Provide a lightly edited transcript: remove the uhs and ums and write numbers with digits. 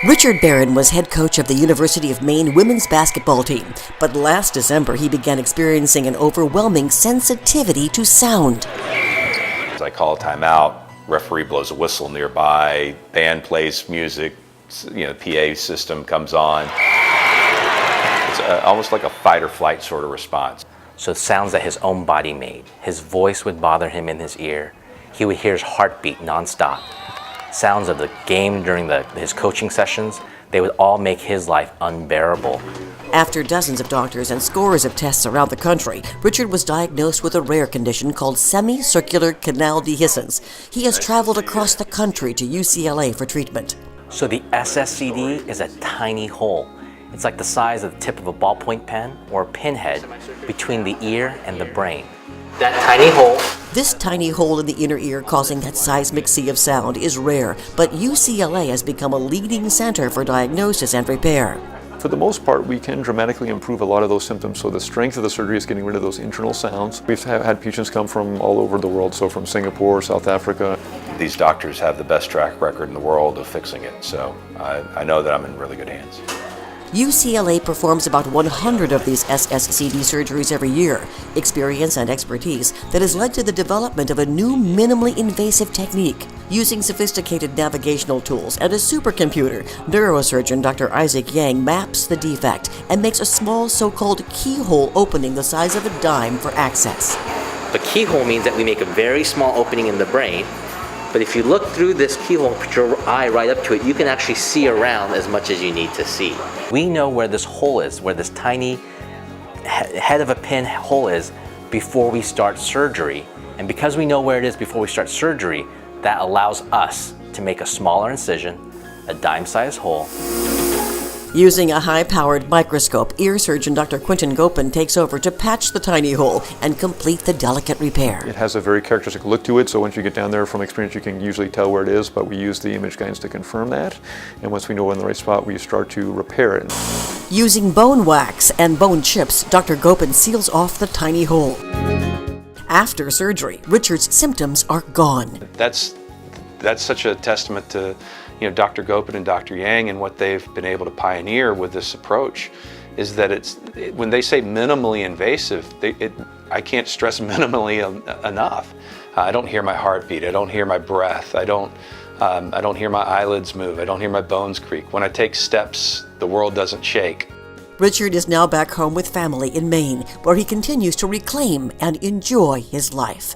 Richard Barron was head coach of the University of Maine women's basketball team, but last December he began experiencing an overwhelming sensitivity to sound. As I call a timeout, referee blows a whistle nearby, band plays music, the PA system comes on. It's almost like a fight or flight sort of response. So sounds that his own body made. His voice would bother him in his ear. He would hear his heartbeat nonstop. Sounds of the game during his coaching sessions, they would all make his life unbearable. After dozens of doctors and scores of tests around the country, Richard was diagnosed with a rare condition called semicircular canal dehiscence. He has traveled across the country to UCLA for treatment. So the Sscd is a tiny hole. It's like the size of the tip of a ballpoint pen or a pinhead between the ear and the brain. That tiny hole. This tiny hole in the inner ear causing that seismic sea of sound is rare, but UCLA has become a leading center for diagnosis and repair. For the most part, we can dramatically improve a lot of those symptoms, so the strength of the surgery is getting rid of those internal sounds. We've had patients come from all over the world, so from Singapore, South Africa. These doctors have the best track record in the world of fixing it, so I know that I'm in really good hands. UCLA performs about 100 of these Sscd surgeries every year, experience and expertise that has led to the development of a new minimally invasive technique. Using sophisticated navigational tools and a supercomputer, neurosurgeon Dr. Isaac Yang maps the defect and makes a small so-called keyhole opening the size of a dime for access. The keyhole means that we make a very small opening in the brain, but if you look through this keyhole and put your eye right up to it, you can actually see around as much as you need to see. We know where this hole is, where this tiny head of a pin hole is before we start surgery. And because we know where it is before we start surgery, that allows us to make a smaller incision, a dime-sized hole. Using a high-powered microscope, ear surgeon Dr. Quentin Gopin takes over to patch the tiny hole and complete the delicate repair. It has a very characteristic look to it, so once you get down there from experience, you can usually tell where it is, but we use the image guidance to confirm that. And once we know we're in the right spot, we start to repair it. Using bone wax and bone chips, Dr. Gopin seals off the tiny hole. After surgery, Richard's symptoms are gone. That's such a testament to Dr. Gopin and Dr. Yang and what they've been able to pioneer with this approach is that when they say minimally invasive, I can't stress minimally enough. I don't hear my heartbeat, I don't hear my breath, I don't hear my eyelids move, I don't hear my bones creak. When I take steps, the world doesn't shake. Richard is now back home with family in Maine, where he continues to reclaim and enjoy his life.